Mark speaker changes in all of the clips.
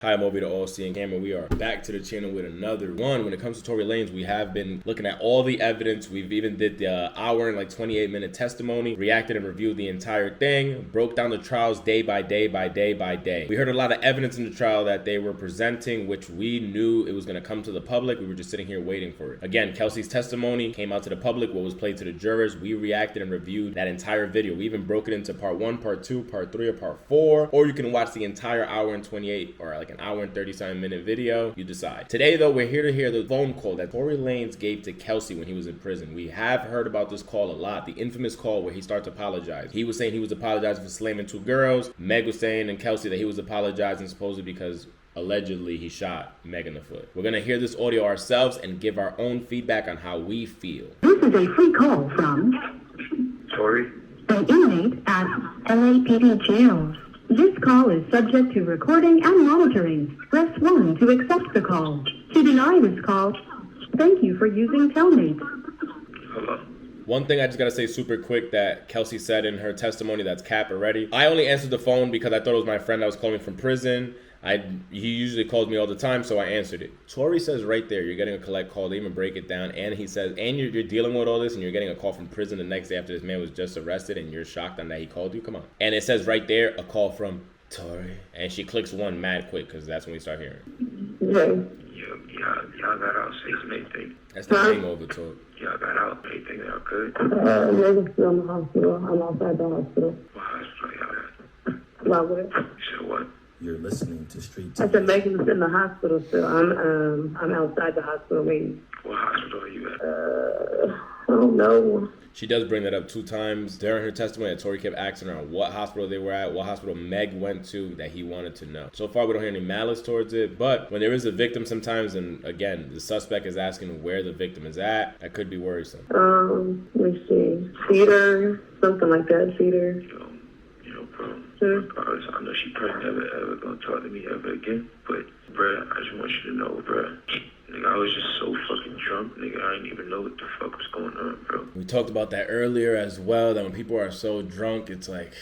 Speaker 1: Hi, I'm over to TheAllSeeingCamera. We are back to the channel with another one. When it comes to Tory Lanez, we have been looking at all the evidence. We've even did the hour and 28-minute testimony, reacted and reviewed the entire thing, broke down the trials day by day by day by day. We heard a lot of evidence in the trial that they were presenting, which we knew it was going to come to the public. We were just sitting here waiting for it. Again, Kelsey's testimony came out to the public, what was played to the jurors. We reacted and reviewed that entire video. We even broke it into part 1, part 2, part 3, or part 4, or you can watch the entire hour and 28 or an hour and 37-minute video. You decide. Today, though, we're here to hear the phone call that Tory Lanez gave to Kelsey when he was in prison. We have heard about this call a lot. The infamous call where he starts to apologize. He was saying he was apologizing for slamming 2 girls. Meg was saying and Kelsey that he was apologizing supposedly because allegedly he shot Meg in the foot. We're going to hear this audio ourselves and give our own feedback on how we feel.
Speaker 2: This is a free call from
Speaker 3: Tory?
Speaker 2: an inmate at LAPD jail. This call is subject to recording and monitoring. Press 1 to accept the call. To deny this call, thank you for using Telmate.
Speaker 3: Hello?
Speaker 1: One thing I just gotta say super quick that Kelsey said in her testimony that's cap already. I only answered the phone because I thought it was my friend that was calling me from prison. He usually calls me all the time, so I answered it. Tory says right there, you're getting a collect call. They even break it down, and he says, and you're dealing with all this, and you're getting a call from prison the next day after this man was just arrested, and you're shocked on that he called you. Come on. And it says right there, a call from Tory, and she clicks 1 mad quick because that's when we start hearing.
Speaker 3: Y'all got out safe and everything.
Speaker 1: That's the hangover talk.
Speaker 3: Y'all got out everything y'all good.
Speaker 2: Megan's still in the hospital. I'm outside the hospital.
Speaker 3: What hospital y'all at?
Speaker 2: Why would
Speaker 3: You said what?
Speaker 4: You're listening to Street
Speaker 2: I
Speaker 4: TV.
Speaker 2: said Megan's in the hospital still. I'm outside the hospital waiting.
Speaker 3: What hospital are you at?
Speaker 2: I don't know.
Speaker 1: She does bring that up 2 times during her testimony that Tory kept asking her on what hospital they were at, what hospital Meg went to, that he wanted to know. So far, we don't hear any malice towards it, but when there is a victim sometimes, and again, the suspect is asking where the victim is at, that could be worrisome.
Speaker 2: Let me see. Cedar, something like that. Cedar.
Speaker 3: Bro.
Speaker 2: Sure.
Speaker 3: I know she probably never gonna talk to me ever again, but, bruh, I just want you to know, bruh. Nigga, I was just so fucking drunk, nigga. I didn't even know what the fuck was going on, bro.
Speaker 1: We talked about that earlier as well, that when people are so drunk, it's like,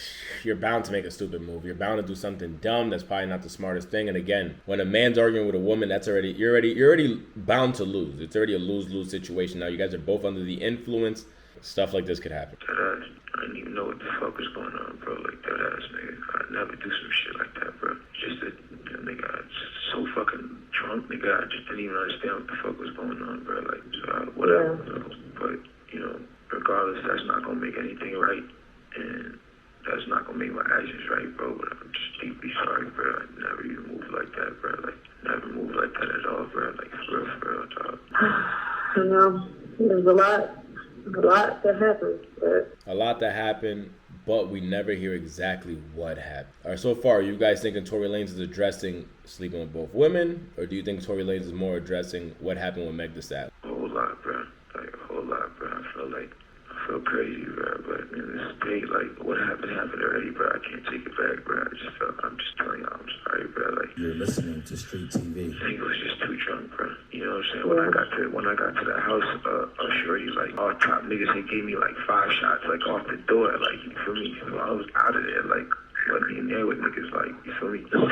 Speaker 1: you're bound to make a stupid move. You're bound to do something dumb that's probably not the smartest thing. And again, when a man's arguing with a woman, that's already, you're already bound to lose. It's already a lose-lose situation. Now, you guys are both under the influence. Stuff like this could happen.
Speaker 3: I didn't even know what the fuck was going on, bro. Like, that ass, nigga. I'd never do some shit like that, bro. Just that, nigga, I was just so fucking drunk, nigga. I just didn't even understand what the fuck was going on, bro. Like, so whatever. But, regardless, that's not gonna make anything right. And that's not gonna make my actions right, bro. But I'm just deeply sorry, bro. I never even moved like that, bro. Like, never moved like that at all, bro. Like, for real, dog.
Speaker 2: I know. There's a lot that happened, but
Speaker 1: A lot that happened, but we never hear exactly what happened. All right, so far, are you guys thinking Tory Lanez is addressing sleeping with both women, or do you think Tory Lanez is more addressing what happened with Meg Thee Stallion?
Speaker 3: A whole lot, bro. Like, a whole lot, bro. I feel crazy, bro. But, this day, like, what happened already, bro. I can't take it back, bro. I'm just telling y'all, I'm sorry, bro. Like,
Speaker 4: You're listening to Street TV.
Speaker 3: I think I was just too drunk, bro. You know what I'm saying? When I got to the house, shorty, like, all top niggas, they gave me, like, 5 shots, like, off the door. Like, you feel me? So I was out of there, like, wasn't in there with niggas, like, you feel me? So we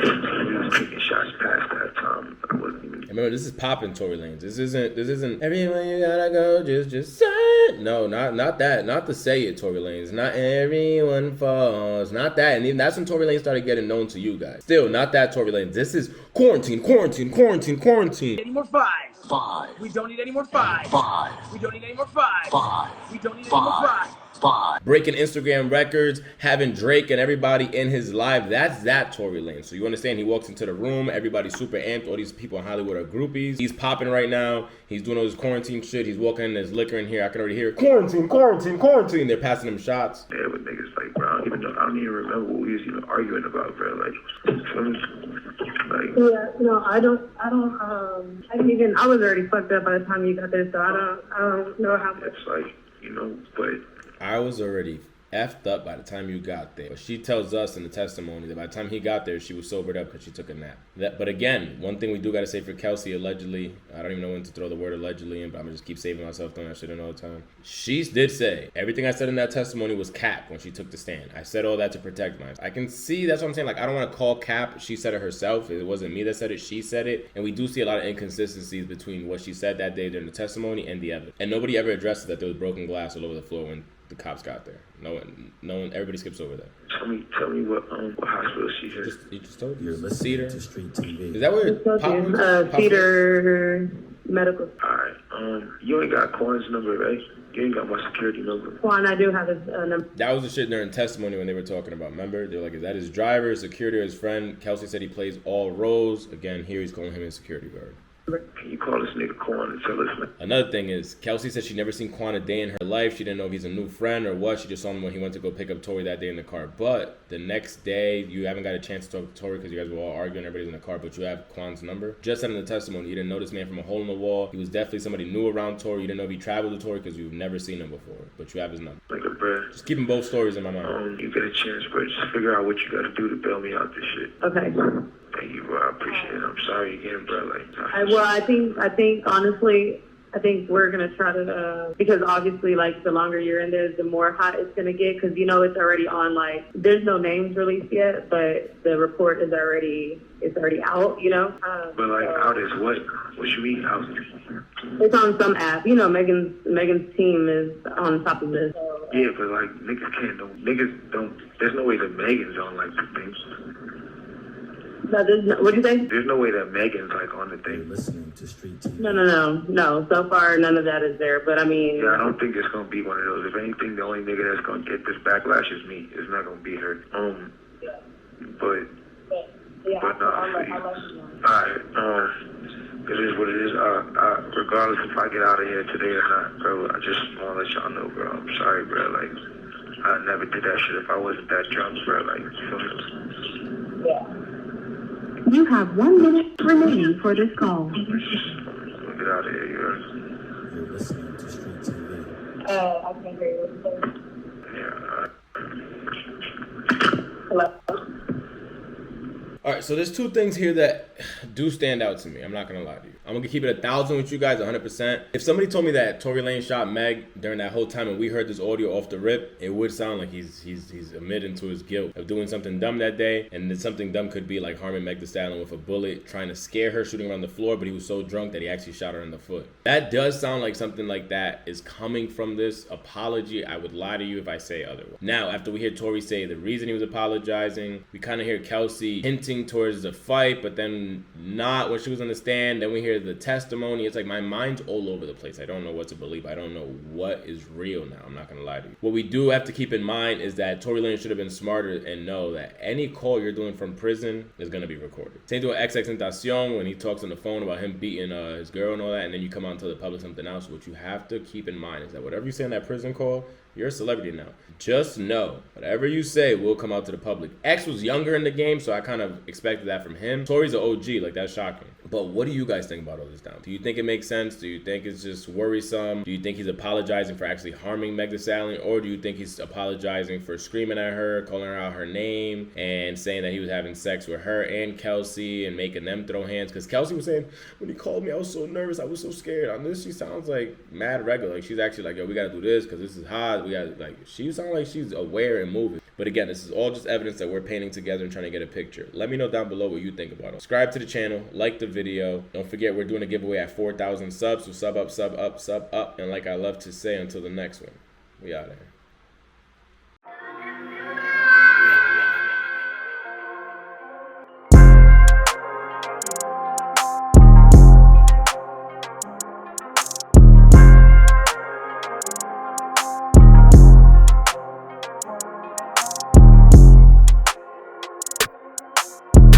Speaker 3: was taking shots past that time. I wasn't even...
Speaker 1: Remember, this is poppin' Tory Lanez. This isn't everywhere you gotta go, just say it. No, not that. Not the say it, Tory Lanez. Not everyone falls. Not that. And even that's when Tory Lanez started getting known to you guys. Still, not that Tory Lanez. This is quarantine.
Speaker 5: Any more 5? 5. We don't need any more 5. 5. We don't need any more 5. 5. We don't need any more 5. 5.
Speaker 1: Breaking Instagram records, having Drake and everybody in his live. That's that Tory Lanez. So you understand, he walks into the room, everybody's super amped. All these people in Hollywood are groupies. He's popping right now. He's doing all this quarantine shit. He's walking in, there's liquor in here. I can already hear quarantine. They're passing him shots.
Speaker 3: Yeah, with niggas, like, bro, I don't even remember what we was even arguing about, bro. Like, feel me? Like,
Speaker 2: yeah, no, I was already fucked up by the time you got there, so I don't know how much.
Speaker 3: it's like, but
Speaker 1: I was already effed up by the time you got there. But she tells us in the testimony that by the time he got there, she was sobered up because she took a nap. But again, one thing we do got to say for Kelsey, allegedly, I don't even know when to throw the word allegedly in, but I'm going to just keep saving myself throwing that shit in all the time. She did say everything I said in that testimony was cap when she took the stand. I said all that to protect myself. I can see, that's what I'm saying. Like, I don't want to call cap. She said it herself. It wasn't me that said it. She said it. And we do see a lot of inconsistencies between what she said that day during the testimony and the evidence. And nobody ever addressed that there was broken glass all over the floor when the cops got there. No one, everybody skips over that.
Speaker 3: Tell me what hospital she's in.
Speaker 1: You just told
Speaker 4: You're
Speaker 1: you.
Speaker 4: listening
Speaker 1: Cedar.
Speaker 4: to Street TV.
Speaker 1: Is that where
Speaker 2: Cedar Medical.
Speaker 3: Alright, you ain't got Quan's number, right? You ain't got my security number.
Speaker 2: Quan, I do have his number.
Speaker 1: That was the shit during testimony when they were talking about. Remember? They're like, is that his driver, his security, or his friend? Kelsey said he plays all roles. Again, here he's calling him his security guard.
Speaker 3: Can you call this nigga Quan and tell us, man?
Speaker 1: Another thing is, Kelsey said she never seen Quan a day in her life. She didn't know if he's a new friend or what. She just saw him when he went to go pick up Tory that day in the car. But the next day, you haven't got a chance to talk to Tory because you guys were all arguing. Everybody's in the car, but you have Quan's number. Just said in the testimony, you didn't know this man from a hole in the wall. He was definitely somebody new around Tory. You didn't know if he traveled with Tory because you've never seen him before. But you have his number.
Speaker 3: Like a bruh.
Speaker 1: Just keeping both stories in my mind.
Speaker 3: You get a chance, bro. Just figure out what you gotta do to bail me out this shit.
Speaker 2: Okay.
Speaker 3: Thank you, bro. I appreciate it. I'm sorry again, bro. Like,
Speaker 2: I think honestly, I think we're gonna try to because obviously, like, the longer you're in there, the more hot it's gonna get because it's already on. Like, there's no names released yet, but the report is already out.
Speaker 3: but like, out is what? What you mean out?
Speaker 2: It's on some app. Megan's team is on top of this. So,
Speaker 3: Yeah, but like niggas don't. There's no way that Megan's on like the things.
Speaker 2: What'd you say?
Speaker 3: There's no way that Megan's like on the
Speaker 4: You're
Speaker 3: thing.
Speaker 4: listening to Street TV.
Speaker 2: No. So far, none of that is there. But I mean,
Speaker 3: Yeah, I don't think it's gonna be one of those. If anything, the only nigga that's gonna get this backlash is me. It's not gonna be her. But
Speaker 2: yeah,
Speaker 3: I'll let you know. Alright, it is what it is. Regardless if I get out of here today or not, bro, I just wanna let y'all know, bro. I'm sorry, bro. Like, I never did that shit if I wasn't that drunk, bro. Like, you feel me?
Speaker 2: yeah. You have 1 minute remaining for this call.
Speaker 3: Get out of here, you heard?
Speaker 4: You're listening to Street TV.
Speaker 2: I can't hear you. What you say?
Speaker 3: Yeah,
Speaker 2: Hello?
Speaker 1: All right, so there's two things here that do stand out to me. I'm not gonna lie to you. I'm gonna keep it 1,000 with you guys, 100%. If somebody told me that Tory Lanez shot Meg during that whole time and we heard this audio off the rip, it would sound like he's admitting to his guilt of doing something dumb that day. And then something dumb could be like harming Meg Thee Stallion with a bullet, trying to scare her, shooting her on the floor, but he was so drunk that he actually shot her in the foot. That does sound like something like that is coming from this apology. I would lie to you if I say otherwise. Now, after we hear Tory say the reason he was apologizing, we kind of hear Kelsey hinting towards the fight, but then not when she was on the stand. Then we hear the testimony. It's like my mind's all over the place. I don't know what to believe. I don't know what is real now. I'm not gonna lie to you. What we do have to keep in mind is that Tory Lanez should have been smarter and know that any call you're doing from prison is gonna be recorded. Same thing with XXXTentacion when he talks on the phone about him beating his girl and all that, and then you come out and tell the public something else. What you have to keep in mind is that whatever you say on that prison call, you're a celebrity now. Just know, whatever you say will come out to the public. X was younger in the game, so I kind of expected that from him. Tory's an OG, like that's shocking. But what do you guys think about all this now? Do you think it makes sense? Do you think it's just worrisome? Do you think he's apologizing for actually harming Meg Thee Stallion? Or do you think he's apologizing for screaming at her, calling her out her name, and saying that he was having sex with her and Kelsey and making them throw hands? Because Kelsey was saying, when he called me, I was so nervous, I was so scared. On this, she sounds like mad regular. Like she's actually like, yo, we gotta do this because this is hot. We gotta, like, she sounds like she's aware and moving. But again, this is all just evidence that we're painting together and trying to get a picture. Let me know down below what you think about it. Subscribe to the channel, like the video. Don't forget we're doing a giveaway at 4,000 subs. So sub up, sub up, sub up. And like I love to say, until the next one, we out of here.